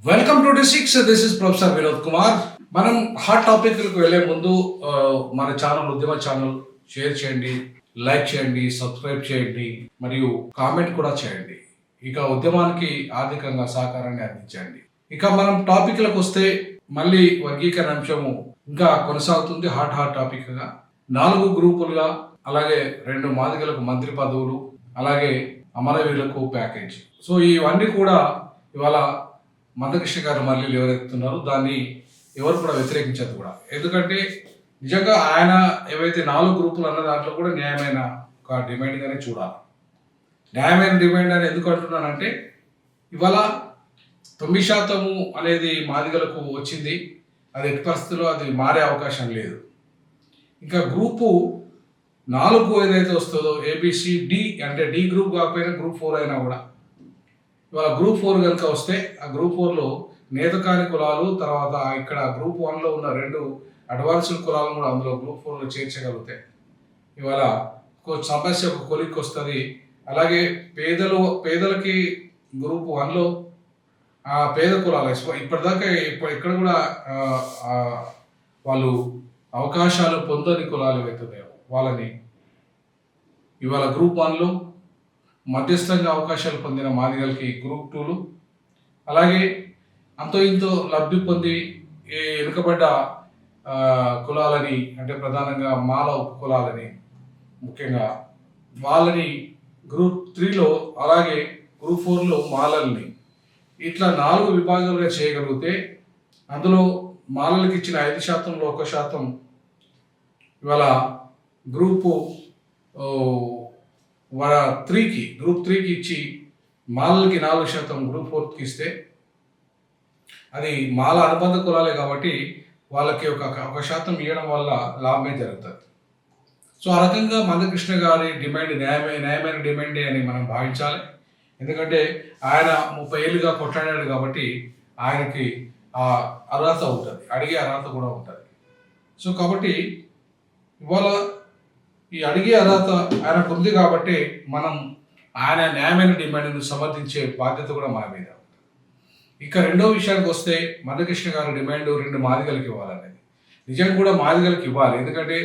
Welcome to డి6. This is professor Vinod Kumar. మనం hot టాపిక్లకు వెళ్లే ముందు మన ఛానల్ ఉద్యమ ఛానల్ షేర్ చేయండి, లైక్ చేయండి, సబ్స్క్రైబ్ చేయండి మరియు కామెంట్ కూడా చేయండి. ఇక ఉద్యమానికి ఆర్థికంగా సహకారాన్ని అందించండి. ఇక మనం టాపిక్లకు వస్తే మళ్ళీ వర్గీకరణ అంశము ఇంకా కొనసాగుతుంది. హాట్ టాపిక్గా 4 గ్రూపులుగా, అలాగే 2 మాదిగలకు మంత్రి పదవులు, అలాగే అమరవీరులకు ప్యాకేజ్. సో ఇవన్నీ కూడా ఇవాళ మందకృష్ణ గారు మళ్ళీ లేవనెత్తుతున్నారు. దాన్ని ఎవరు కూడా వ్యతిరేకించదు కూడా. ఎందుకంటే నిజంగా ఆయన ఏవైతే 4 గ్రూపులు అన్న దాంట్లో కూడా న్యాయమైన ఒక డిమాండ్గానే చూడాలి. న్యాయమైన డిమాండ్ అని ఎందుకు అంటున్నానంటే ఇవాళ 9% అనేది మాదిగలకు వచ్చింది. అది ఎట్టి పరిస్థితుల్లో అది మారే అవకాశం లేదు. ఇంకా గ్రూపు 4 ఏదైతే వస్తుందో ABCD, అంటే డి గ్రూప్ కాకపోయినా గ్రూప్ 4 అయినా కూడా ఇవాళ గ్రూప్ 4 కనుక వస్తే ఆ గ్రూప్ 4లో నేతకాని కులాలు, తర్వాత ఇక్కడ గ్రూప్ 1లో ఉన్న 2 అడ్వాన్స్డ్ కులాలను కూడా అందులో గ్రూప్ 4లో చేర్చగలిగితే ఇవాళ సమస్య ఒక కొలిక్కి వస్తుంది. అలాగే పేదలకి గ్రూప్ 1లో ఆ పేద కులాలు ఇప్పటిదాకా ఇక్కడ కూడా వాళ్ళు అవకాశాలు పొందని కులాలు ఏవైతున్నాయో వాళ్ళని ఇవాళ గ్రూప్ 1లో మధ్యస్థంగా అవకాశాలు పొందిన మాదిగలకి గ్రూప్ 2లు, అలాగే అంతో ఇంతో లబ్ధి పొంది వెనుకబడ్డ కులాలని, అంటే ప్రధానంగా మాల ఉప కులాలని, ముఖ్యంగా వాళ్ళని గ్రూప్ 3లో, అలాగే గ్రూప్ 4లో మాలల్ని, ఇట్లా 4 విభాగాలుగా చేయగలిగితే అందులో మాలలకు ఇచ్చిన 5%లో 1% ఇవాళ గ్రూప్ 3కి ఇచ్చి మాలలకి 4%, గ్రూప్ 4కి ఇస్తే అది మాల అనుబంధ కులాలే కాబట్టి వాళ్ళకి ఒక 1% ఇవ్వడం వల్ల లాభమే జరుగుతుంది. సో ఆ రకంగా మందకృష్ణ గారి డిమాండ్ న్యాయమైన డిమాండే అని మనం భావించాలి. ఎందుకంటే ఆయన 30 ఏళ్ళుగా కొట్లాడాడు కాబట్టి ఆయనకి ఆ అర్హత ఉంటుంది, అడిగే అర్హత కూడా ఉంటుంది. సో కాబట్టి ఇవాళ ఈ అడిగే అర్హత ఆయనకు ఉంది కాబట్టి మనం ఆయన న్యాయమైన డిమాండ్ను సమర్థించే బాధ్యత కూడా మన మీద. ఇక రెండో విషయానికి వస్తే మందకృష్ణ గారి డిమాండ్ 2 మాదిగలకు ఇవ్వాలనేది. నిజంగా కూడా మాదిగలకు ఇవ్వాలి. ఎందుకంటే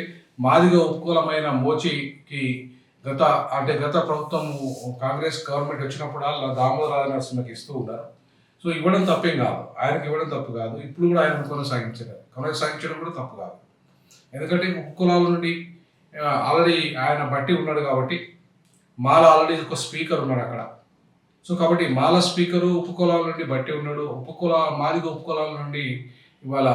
మాదిగ ఉపకూలమైన మోచికి గత ప్రభుత్వం కాంగ్రెస్ గవర్నమెంట్ వచ్చినప్పుడు దామోదర రాజనరసింహకి ఇస్తూ ఉన్నారు. సో ఇవ్వడం తప్పేం కాదు, ఆయనకి ఇవ్వడం తప్పు కాదు. ఇప్పుడు కూడా ఆయన కొనసాగించడం కూడా తప్పు కాదు. ఎందుకంటే ఉపకులాల నుండి ఆల్రెడీ ఆయన బట్టి ఉన్నాడు కాబట్టి, మాల ఆల్రెడీ ఒక స్పీకర్ ఉన్నాడు అక్కడ. సో కాబట్టి మాల స్పీకరు ఉపకులాల నుండి బట్టి ఉన్నాడు. మాదిగ ఉపకులాల నుండి ఇవాళ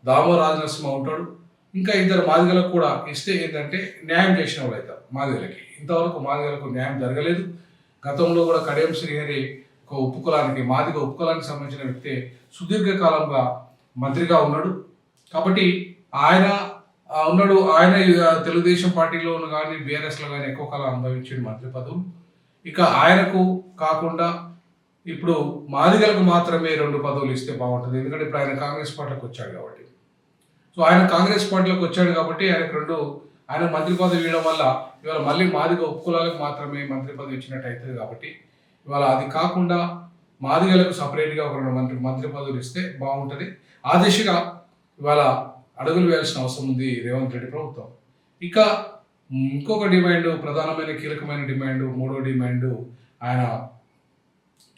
దామోదర రాజనరసింహ ఉంటాడు. ఇంకా 2 మాదిగలకు కూడా ఇస్తే ఏంటంటే న్యాయం చేసిన వాళ్ళు అవుతారు మాదిగలకి. ఇంతవరకు మాదిగలకు న్యాయం జరగలేదు. గతంలో కూడా కడియం శ్రీహరి ఒక మాదిగ ఉపకులానికి సంబంధించిన వ్యక్తి సుదీర్ఘకాలంగా మంత్రిగా ఉన్నాడు. కాబట్టి ఆయన తెలుగుదేశం పార్టీలో కానీ బీఆర్ఎస్లో కానీ ఎక్కువ కాలం అనుభవించిన మంత్రి పదవులు. ఇక ఆయనకు కాకుండా ఇప్పుడు మాదిగలకు మాత్రమే 2 పదవులు ఇస్తే బాగుంటుంది. ఎందుకంటే ఇప్పుడు ఆయన కాంగ్రెస్ పార్టీలోకి వచ్చాడు కాబట్టి. సో ఆయన కాంగ్రెస్ పార్టీలోకి వచ్చాడు కాబట్టి ఆయన మంత్రి పదవి ఇవ్వడం వల్ల ఇవాళ మళ్ళీ మాదిగ ఉపకులాలకు మాత్రమే మంత్రి పదవి ఇచ్చినట్టు అవుతుంది. కాబట్టి ఇవాళ అది కాకుండా మాదిగలకు సపరేట్గా ఒక 2 మంత్రి పదవులు ఇస్తే బాగుంటుంది. ఆ దిశగా ఇవాళ అడుగులు వేయాల్సిన అవసరం ఉంది రేవంత్ రెడ్డి ప్రభుత్వం. ఇక ఇంకొక డిమాండ్, ప్రధానమైన కీలకమైన డిమాండ్, 3వ డిమాండ్, ఆయన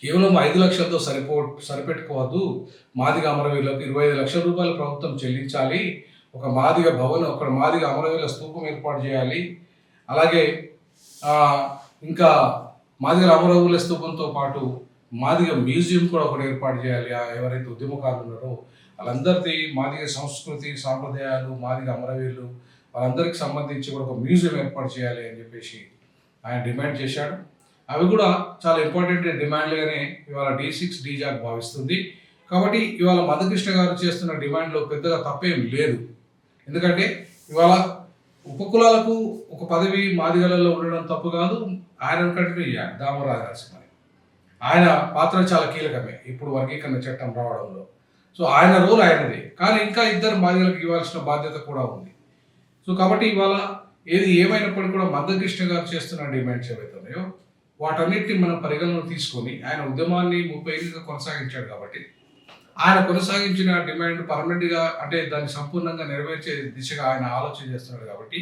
కేవలం 5 లక్షలతో సరిపెట్టుకోవద్దు. మాదిగ అమరవీరులకు 25 లక్షల రూపాయలు ప్రభుత్వం చెల్లించాలి. ఒక మాదిగ అమరవీరుల స్తూపం ఏర్పాటు చేయాలి. అలాగే ఇంకా మాదిగ అమరవీరుల స్తూపంతో పాటు మాదిగ మ్యూజియం కూడా ఒకటి ఏర్పాటు చేయాలి. ఎవరైతే ఉద్యమకారులు ఉన్నారో వాళ్ళందరిది మాదిగ సంస్కృతి, సాంప్రదాయాలు, మాదిగ అమరవీరులు వాళ్ళందరికీ సంబంధించి కూడా ఒక మ్యూజియం ఏర్పాటు చేయాలి అని చెప్పేసి ఆయన డిమాండ్ చేశాడు. అవి కూడా చాలా ఇంపార్టెంట్ డిమాండ్లుగానే ఇవాళ డి6 డీజాక్ భావిస్తుంది. కాబట్టి ఇవాళ మందకృష్ణ గారు చేస్తున్న డిమాండ్లో పెద్దగా తప్పేం లేదు. ఎందుకంటే ఇవాళ ఉపకులాలకు ఒక పదవి మాదిగలలో ఉండడం తప్పు కాదు. ఆయన కంటిన్యూ చేయాలి. దామోదర రాజనరసింహ ఆయన పాత్ర చాలా కీలకమే ఇప్పుడు వర్గీకరణ చట్టం రావడంలో. సో ఆయన రోల్ ఆయనదే. కానీ ఇంకా 2 మాదిగలకు ఇవ్వాల్సిన బాధ్యత కూడా ఉంది. సో కాబట్టి ఇవాళ ఏది ఏమైనప్పటికీ కూడా మందకృష్ణ గారు చేస్తున్న డిమాండ్స్ ఏవైతున్నాయో వాటన్నిటిని మనం పరిగణలో తీసుకొని ఆయన ఉద్యమాన్ని 30 ఏళ్ళుగా కొనసాగించాడు కాబట్టి ఆయన కొనసాగించిన డిమాండ్ పర్మనెంట్గా అంటే దాన్ని సంపూర్ణంగా నెరవేర్చే దిశగా ఆయన ఆలోచన చేస్తున్నాడు కాబట్టి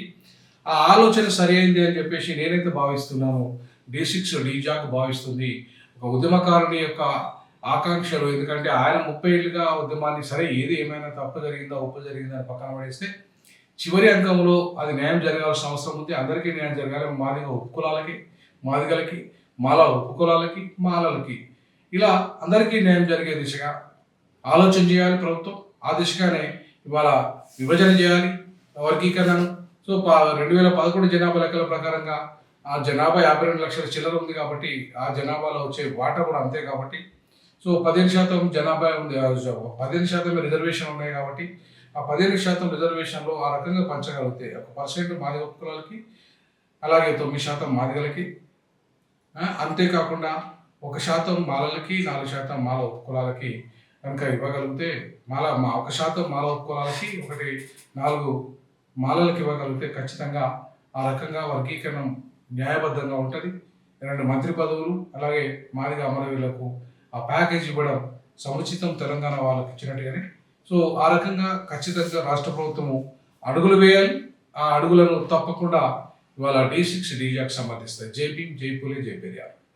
ఆ ఆలోచన సరి అయింది అని చెప్పేసి నేనైతే భావిస్తున్నాను. D6 డీజాక్ భావిస్తుంది. ఒక ఉద్యమకారుని యొక్క ఆకాంక్షలు, ఎందుకంటే ఆయన 30 ఏళ్ళుగా ఉద్యమాన్ని సరే ఏది ఏమైనా తప్పు జరిగిందా ఒప్పు జరిగిందా అని పక్కన పడేస్తే చివరి అంకంలో అది న్యాయం జరగాల్సిన అవసరం ఉంది. అందరికీ న్యాయం జరగాలి. మాదిగ ఉపకులాలకి, మాదిగలకి, మాల ఉపకులాలకి, మాలలకి, ఇలా అందరికీ న్యాయం జరిగే దిశగా ఆలోచన చేయాలి ప్రభుత్వం. ఆ దిశగానే ఇవాళ విభజన చేయాలి వర్గీకరణను. సో 2011 జనాభా లెక్కల ప్రకారంగా ఆ జనాభా 52 లక్షల చిల్లర ఉంది కాబట్టి ఆ జనాభాలో వచ్చే వాటా కూడా అంతే కాబట్టి సో 15% జనాభా ఉంది, 15% రిజర్వేషన్ ఉన్నాయి కాబట్టి ఆ 15% రిజర్వేషన్లో ఆ రకంగా పంచగలిగితే 1% మాదిగ కులాలకి, అలాగే 9% మాదిగలకి, అంతేకాకుండా 1% మాలలకి, 4% మాల కులాలకి కనుక ఇవ్వగలిగితే 1% మాల కులాలకి 4 మాలలకి ఇవ్వగలిగితే ఖచ్చితంగా ఆ రకంగా వర్గీకరణ న్యాయబద్ధంగా ఉంటుంది. 2 మంత్రి పదవులు అలాగే మాదిగ అమరవీరులకు ఆ ప్యాకేజ్ ఇవ్వడం సముచితం తెలంగాణ వాళ్ళకి ఇచ్చినట్టుగానే. సో ఆ రకంగా ఖచ్చితంగా రాష్ట్ర ప్రభుత్వము అడుగులు వేయాలి. ఆ అడుగులను తప్పకుండా ఇవాళ D6 డీజాక్ సమర్థిస్తారు. జై భీమ్, జై పూలే, జై పెరియార్.